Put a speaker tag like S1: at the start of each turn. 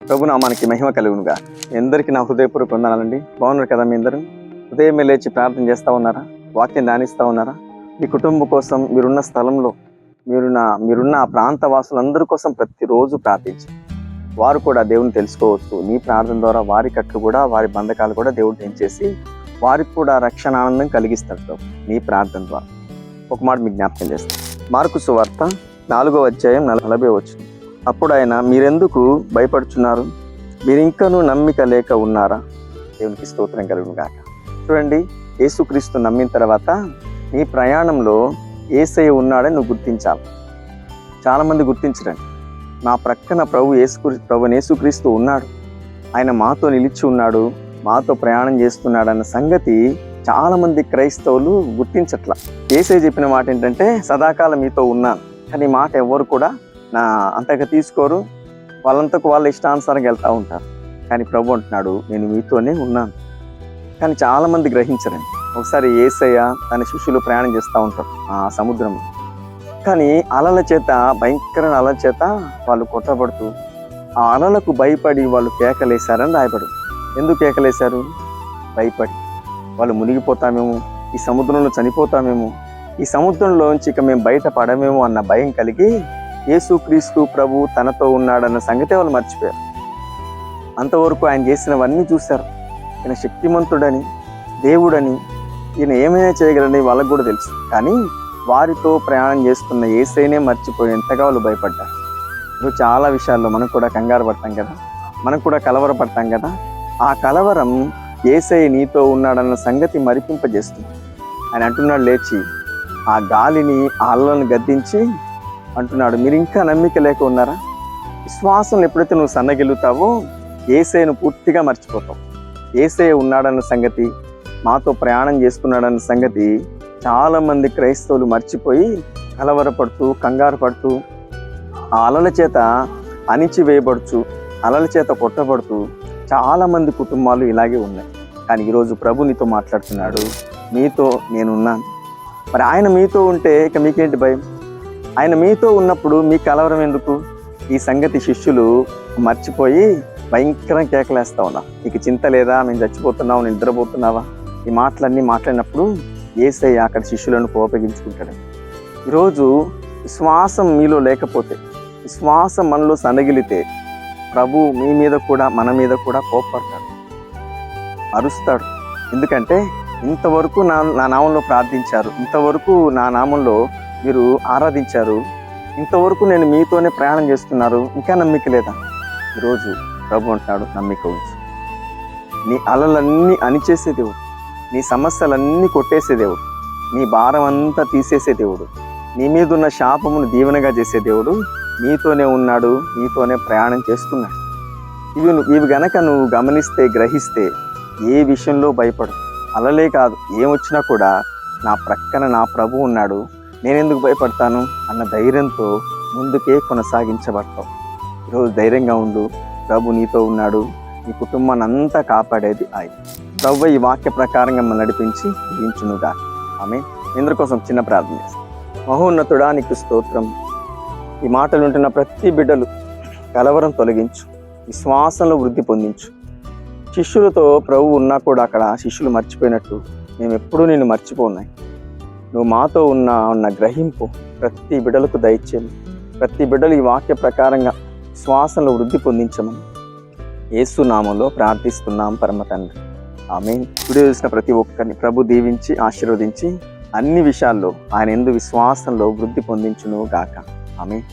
S1: ప్రభునామానికి మహిమ కలుగునుగా. అందరికీ నా హృదయపూర్వక వందనాలండి. బాగున్నారు కదా మీ అందరూ? ఉదయమే లేచి ప్రార్థన చేస్తూ ఉన్నారా? వాక్యం ధ్యానిస్తూ ఉన్నారా? మీ కుటుంబం కోసం, మీరున్న స్థలంలో మీరున్న ఆ ప్రాంత వాసులందరి కోసం ప్రతిరోజు ప్రార్థించి వారు కూడా దేవుని తెలుసుకోవచ్చు. నీ ప్రార్థన ద్వారా వారి కట్లు కూడా, వారి బంధకాలు కూడా దేవుడు తెంచేసి వారికి కూడా రక్షణ ఆనందం కలిగిస్తాడు నీ ప్రార్థన ద్వారా. ఒక మాట మీకు జ్ఞాపకం చేస్తాను. మార్కు సువార్త 4వ అధ్యాయం 40వ వచనం. అప్పుడు ఆయన, మీరెందుకు భయపడుచున్నారు? మీరింకనూ నమ్మిక లేక ఉన్నారా? దేవునికి స్తోత్రం కలుగును గాక. చూడండి, యేసుక్రీస్తు నమ్మిన తర్వాత నీ ప్రయాణంలో యేసయ్య ఉన్నాడని నువ్వు గుర్తించాలి. చాలామంది గుర్తించరండి. నా ప్రక్కన ప్రభు యేసుక్రీస్తు ఉన్నాడు, ఆయన మాతో నిలిచి ఉన్నాడు, మాతో ప్రయాణం చేస్తున్నాడు అన్న సంగతి చాలామంది క్రైస్తవులు గుర్తించట్లా. యేసయ్య చెప్పిన మాట ఏంటంటే, సదాకాలం మీతో ఉన్నాను. కానీ మాట ఎవరు కూడా అంతగా తీసుకోరు. వాళ్ళంతకు వాళ్ళ ఇష్టానుసారంగా వెళ్తూ ఉంటారు. కానీ ప్రభు అంటున్నాడు, నేను మీతోనే ఉన్నాను. కానీ చాలామంది గ్రహించరండి. ఒకసారి యేసయ్య తన శిష్యులు ప్రయాణం చేస్తూ ఉంటారు ఆ సముద్రంలో. కానీ అలల చేత, భయంకరమైన అలల చేత వాళ్ళు కొట్టబడుతూ ఆ అలలకు భయపడి వాళ్ళు కేకలేశారని రాయబడు. ఎందుకు కేకలేశారు? భయపడి. వాళ్ళు మునిగిపోతామేమో, ఈ సముద్రంలో చనిపోతామేమో, ఈ సముద్రంలోంచి ఇక మేము బయట పడమేమో అన్న భయం కలిగి యేసుక్రీస్తు ప్రభు తనతో ఉన్నాడన్న సంగతి వాళ్ళు మర్చిపోయారు. అంతవరకు ఆయన చేసినవన్నీ చూశారు. ఈయన శక్తిమంతుడని, దేవుడని, ఈయన ఏమైనా చేయగలని వాళ్ళకు కూడా తెలుసు. కానీ వారితో ప్రయాణం చేస్తున్న యేసయ్యనే మర్చిపోయేంతగా వాళ్ళు భయపడ్డారు. ఇప్పుడు చాలా విషయాల్లో మనం కూడా కంగారు పడతాం కదా, మనం కూడా కలవరపడతాం కదా. ఆ కలవరం యేసయ్య నీతో ఉన్నాడన్న సంగతి మరిపింపజేస్తుంది. ఆయన అంటున్నాడు, లేచి ఆ గాలిని, ఆ అలలను గద్దించి అంటున్నాడు, మీరు ఇంకా నమ్మిక లేక ఉన్నారా? విశ్వాసంలో ఎప్పుడైతే నువ్వు సన్నగిలుతావో యేసయ్యను పూర్తిగా మర్చిపోతావు. యేసయ్య ఉన్నాడన్న సంగతి, మాతో ప్రయాణం చేస్తున్నాడన్న సంగతి చాలామంది క్రైస్తవులు మర్చిపోయి కలవరపడుతూ, కంగారు పడుతూ, ఆ అలల చేత అణిచివేయబడుచు, అలల చేత కొట్టబడుతూ చాలామంది కుటుంబాలు ఇలాగే ఉన్నాయి. కానీ ఈరోజు ప్రభు నీతో మాట్లాడుతున్నాడు, మీతో నేనున్నాను. మరి ఆయన మీతో ఉంటే ఇక మీకేంటి భయం? ఆయన మీతో ఉన్నప్పుడు మీ కలవరం ఎందుకు? ఈ సంగతి శిష్యులు మర్చిపోయి భయంకరం కేకలేస్తా ఉన్నా. నీకు చింత లేదా? మేము చచ్చిపోతున్నావు, నిద్రపోతున్నావా? ఈ మాటలన్నీ మాట్లాడినప్పుడు యేసయ్య అక్కడ శిష్యులను కోపగించుకుంటాడు. ఈరోజు విశ్వాసం మీలో లేకపోతే, విశ్వాసం మనలో సనగిలితే ప్రభు మీ మీద కూడా, మన మీద కూడా కోపపడతాడు, అరుస్తాడు. ఎందుకంటే ఇంతవరకు నా నామంలో ప్రార్థించారు, ఇంతవరకు నా నామంలో మీరు ఆరాధించారు, ఇంతవరకు నేను మీతోనే ప్రయాణం చేస్తున్నారు, ఇంకా నమ్మిక లేదా? ఈరోజు ప్రభు అంటున్నాడు, నమ్మిక ఉంచు. నీ అలలన్నీ అణిచేసే దేవుడు, నీ సమస్యలన్నీ కొట్టేసే దేవుడు, నీ భారం అంతా తీసేసే దేవుడు, నీ మీద ఉన్న శాపమును దీవెనగా చేసే దేవుడు నీతోనే ఉన్నాడు, నీతోనే ప్రయాణం చేస్తున్నాడు. ఇవి గనక నువ్వు గమనిస్తే, గ్రహిస్తే ఏ విషయంలో భయపడు. అలలే కాదు, ఏమొచ్చినా కూడా నా ప్రక్కన నా ప్రభు ఉన్నాడు, నేనెందుకు భయపడతాను అన్న ధైర్యంతో ముందుకే కొనసాగించబడతావు. ఈరోజు ధైర్యంగా ఉండు. ప్రభు నీతో ఉన్నాడు. నీ కుటుంబాన్ని అంతా కాపాడేది ఆయన. ప్రభు ఈ వాక్య ప్రకారంగా మనం నడిపించి జీవించునుగా. ఆమేన్. ఇందరి కోసం చిన్న ప్రార్థన చేస్తాం. మహోన్నతుడా, నీకు స్తోత్రం. ఈ మాటలు ఉంటున్న ప్రతి బిడ్డలు కలవరం తొలగించు, విశ్వాసంలో వృద్ధి పొందించు. శిష్యులతో ప్రభు ఉన్నా కూడా అక్కడ శిష్యులు మర్చిపోయినట్టు మేము ఎప్పుడూ నిన్ను మర్చిపోన్నాయి. నువ్వు మాతో ఉన్న గ్రహింపు ప్రతి బిడ్డలకు దయచేయము. ప్రతి బిడ్డలు ఈ వాక్య ప్రకారంగా విశ్వాసంలో వృద్ధి పొందించమని యేసు నామములో ప్రార్థిస్తున్నాం పరమ తండ్రి. ఆమేన్. వీడియో చూసిన ప్రతి ఒక్కరిని ప్రభు దీవించి ఆశీర్వదించి అన్ని విషయాల్లో ఆయన యందు విశ్వాసంలో వృద్ధి పొందించును గాక. ఆమేన్.